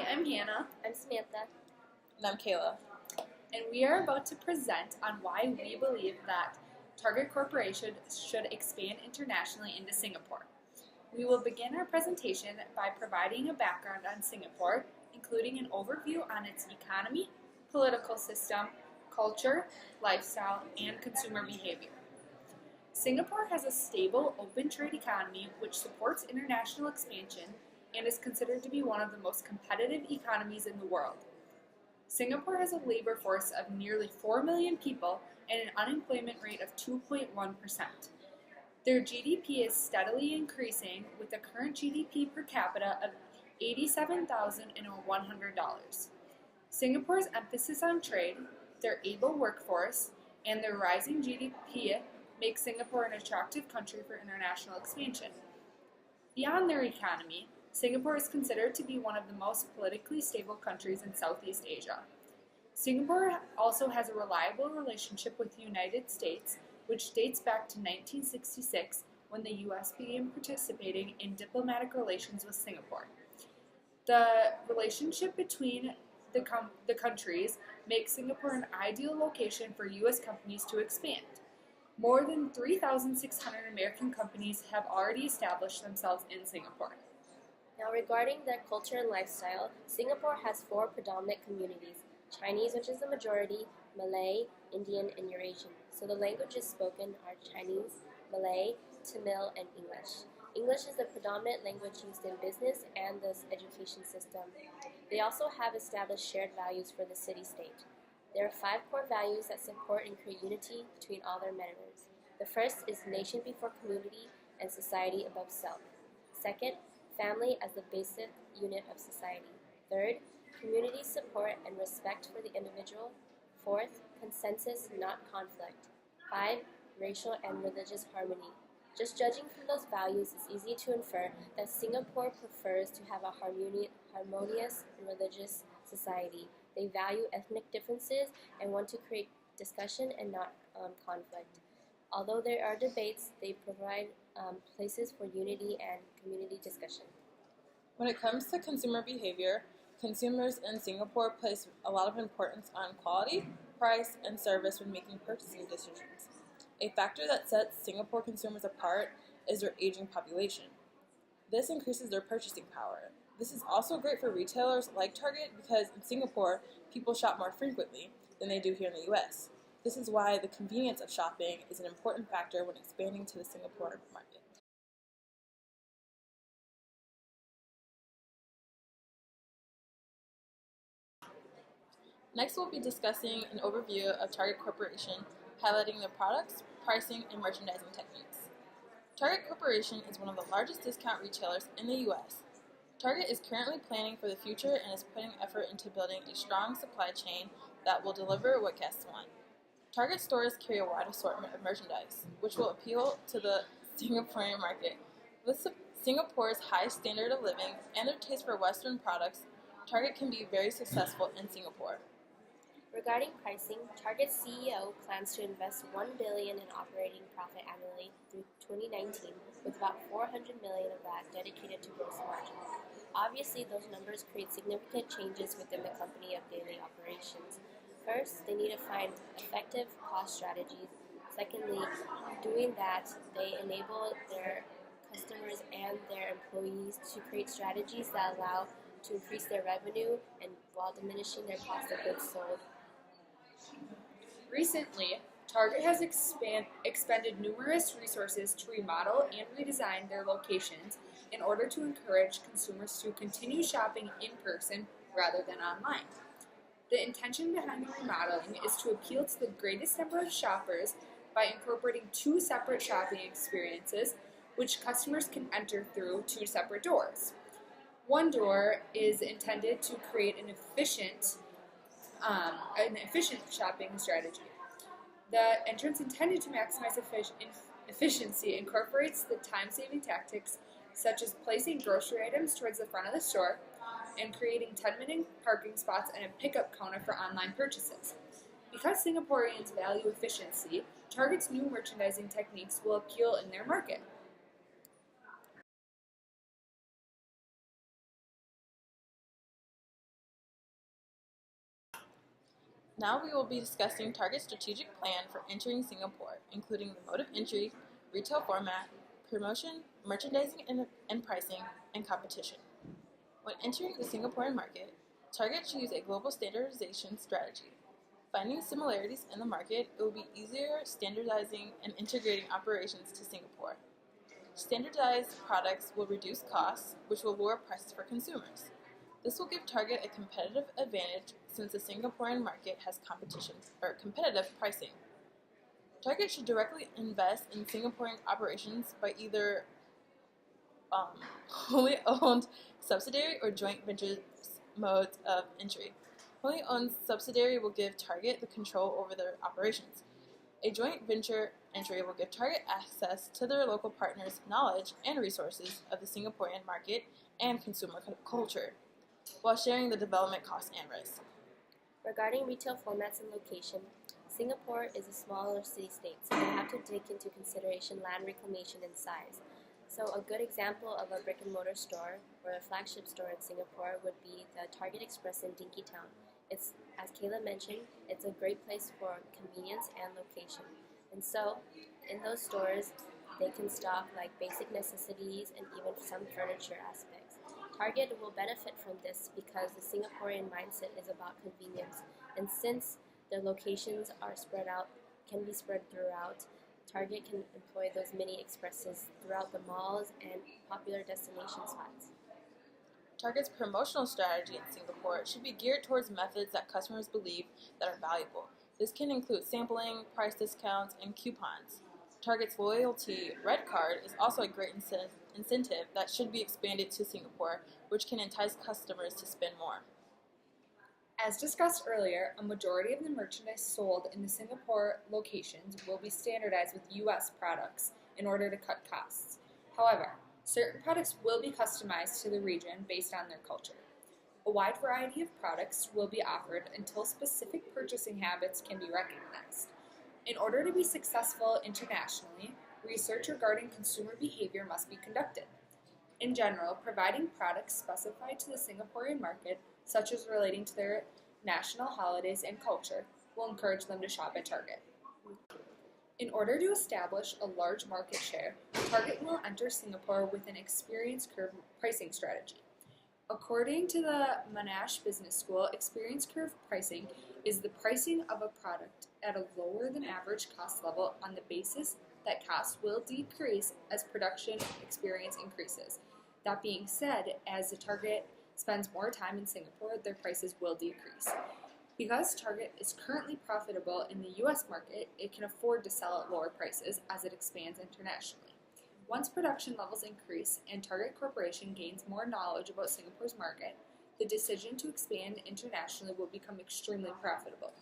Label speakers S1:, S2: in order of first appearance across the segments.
S1: I'm Hannah.
S2: I'm Samantha.
S3: And I'm Kayla.
S1: And we are about to present on why we believe that Target Corporation should expand internationally into Singapore. We will begin our presentation by providing a background on Singapore, including an overview on its economy, political system, culture, lifestyle, and consumer behavior. Singapore has a stable, open trade economy which supports international expansion and is considered to be one of the most competitive economies in the world. Singapore has a labor force of nearly 4 million people and an unemployment rate of 2.1%. Their GDP is steadily increasing with a current GDP per capita of $87,100. Singapore's emphasis on trade, their able workforce, and their rising GDP make Singapore an attractive country for international expansion. Beyond their economy, Singapore is considered to be one of the most politically stable countries in Southeast Asia. Singapore also has a reliable relationship with the United States, which dates back to 1966 when the U.S. began participating in diplomatic relations with Singapore. The relationship between the countries makes Singapore an ideal location for U.S. companies to expand. More than 3,600 American companies have already established themselves in Singapore.
S2: Now, regarding their culture and lifestyle, Singapore has 4 predominant communities: Chinese, which is the majority, Malay, Indian, and Eurasian. So the languages spoken are Chinese, Malay, Tamil, and English. English is the predominant language used in business and the education system. They also have established shared values for the city-state. There are 5 core values that support and create unity between all their members. The first is nation before community and society above self. Second, family as the basic unit of society. Third, community support and respect for the individual. Fourth, consensus, not conflict. 5, racial and religious harmony. Just judging from those values, it's easy to infer that Singapore prefers to have a harmonious and religious society. They value ethnic differences and want to create discussion and not conflict. Although there are debates, they provide places for unity and community discussion.
S3: When it comes to consumer behavior, consumers in Singapore place a lot of importance on quality, price, and service when making purchasing decisions. A factor that sets Singapore consumers apart is their aging population. This increases their purchasing power. This is also great for retailers like Target because in Singapore, people shop more frequently than they do here in the US. This is why the convenience of shopping is an important factor when expanding to the Singapore market. Next, we'll be discussing an overview of Target Corporation, highlighting their products, pricing, and merchandising techniques. Target Corporation is one of the largest discount retailers in the U.S. Target is currently planning for the future and is putting effort into building a strong supply chain that will deliver what guests want. Target stores carry a wide assortment of merchandise, which will appeal to the Singaporean market. With Singapore's high standard of living and their taste for Western products, Target can be very successful in Singapore.
S2: Regarding pricing, Target's CEO plans to invest $1 billion in operating profit annually through 2019, with about $400 million of that dedicated to gross margin. Obviously, those numbers create significant changes within the company of daily operations. First, they need to find effective cost strategies. Secondly, doing that, they enable their customers and their employees to create strategies that allow to increase their revenue and while diminishing their cost of goods sold.
S1: Recently, Target has expended numerous resources to remodel and redesign their locations in order to encourage consumers to continue shopping in person rather than online. The intention behind the remodeling is to appeal to the greatest number of shoppers by incorporating 2 separate shopping experiences, which customers can enter through 2 separate doors. One door is intended to create an efficient shopping strategy. The entrance intended to maximize efficiency incorporates the time-saving tactics such as placing grocery items towards the front of the store and creating 10-minute parking spots and a pickup counter for online purchases. Because Singaporeans value efficiency, Target's new merchandising techniques will appeal in their market.
S3: Now we will be discussing Target's strategic plan for entering Singapore, including the mode of entry, retail format, promotion, merchandising and pricing, and competition. When entering the Singaporean market, Target should use a global standardization strategy. Finding similarities in the market, it will be easier standardizing and integrating operations to Singapore. Standardized products will reduce costs, which will lower prices for consumers. This will give Target a competitive advantage since the Singaporean market has competitive pricing. Target should directly invest in Singaporean operations by either wholly owned subsidiary or joint venture modes of entry. Wholly owned subsidiary will give Target the control over their operations. A joint venture entry will give Target access to their local partners' knowledge and resources of the Singaporean market and consumer culture, while sharing the development costs and risks.
S2: Regarding retail formats and location, Singapore is a smaller city-state, so we have to take into consideration land reclamation and size. So a good example of a brick-and-mortar store or a flagship store in Singapore would be the Target Express in Dinky Town. It's, as Kayla mentioned, it's a great place for convenience and location. And so, in those stores, they can stock like basic necessities and even some furniture aspects. Target will benefit from this because the Singaporean mindset is about convenience, and since their locations are can be spread throughout, Target can employ those mini expresses throughout the malls and popular destination spots.
S3: Target's promotional strategy in Singapore should be geared towards methods that customers believe that are valuable. This can include sampling, price discounts, and coupons. Target's loyalty Red Card is also a great incentive that should be expanded to Singapore, which can entice customers to spend more.
S1: As discussed earlier, a majority of the merchandise sold in the Singapore locations will be standardized with U.S. products in order to cut costs. However, certain products will be customized to the region based on their culture. A wide variety of products will be offered until specific purchasing habits can be recognized. In order to be successful internationally, research regarding consumer behavior must be conducted. In general, providing products specified to the Singaporean market, such as relating to their national holidays and culture, will encourage them to shop at Target. In order to establish a large market share, Target will enter Singapore with an experience curve pricing strategy. According to the Monash Business School, experience curve pricing is the pricing of a product at a lower than average cost level on the basis that cost will decrease as production experience increases. That being said, as the Target spends more time in Singapore, their prices will decrease. Because Target is currently profitable in the U.S. market, it can afford to sell at lower prices as it expands internationally. Once production levels increase and Target Corporation gains more knowledge about Singapore's market, the decision to expand internationally will become extremely profitable.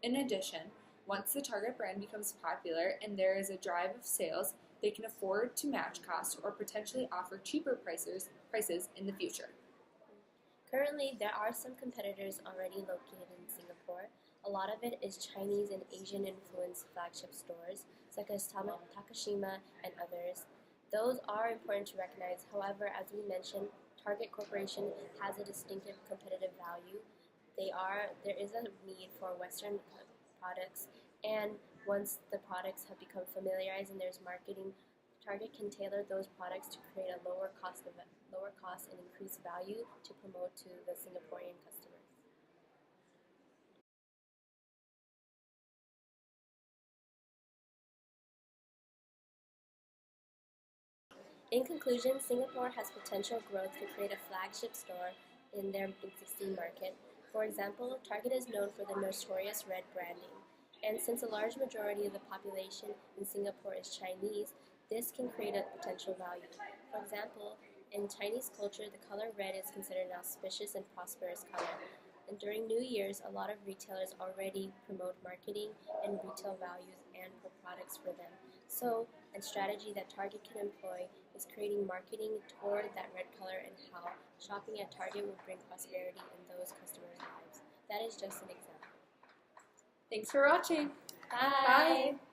S1: In addition, once the Target brand becomes popular and there is a drive of sales, they can afford to match costs or potentially offer cheaper prices in the future.
S2: Currently, there are some competitors already located in Singapore. A lot of it is Chinese and Asian influenced flagship stores, such as Takashima and others. Those are important to recognize. However, as we mentioned, Target Corporation has a distinctive competitive value. There is a need for Western products, and once the products have become familiarized and there's marketing, Target can tailor those products to create a lower cost and increased value to promote to the Singaporean customers. In conclusion, Singapore has potential growth to create a flagship store in their existing market. For example, Target is known for the notorious red branding, and since a large majority of the population in Singapore is Chinese, this can create a potential value. For example, in Chinese culture, the color red is considered an auspicious and prosperous color. And during New Year's, a lot of retailers already promote marketing and retail values and products for them. So, a strategy that Target can employ is creating marketing toward that red color and how shopping at Target will bring prosperity in those customers' lives. That is just an example.
S1: Thanks for watching.
S2: Bye.
S1: Bye.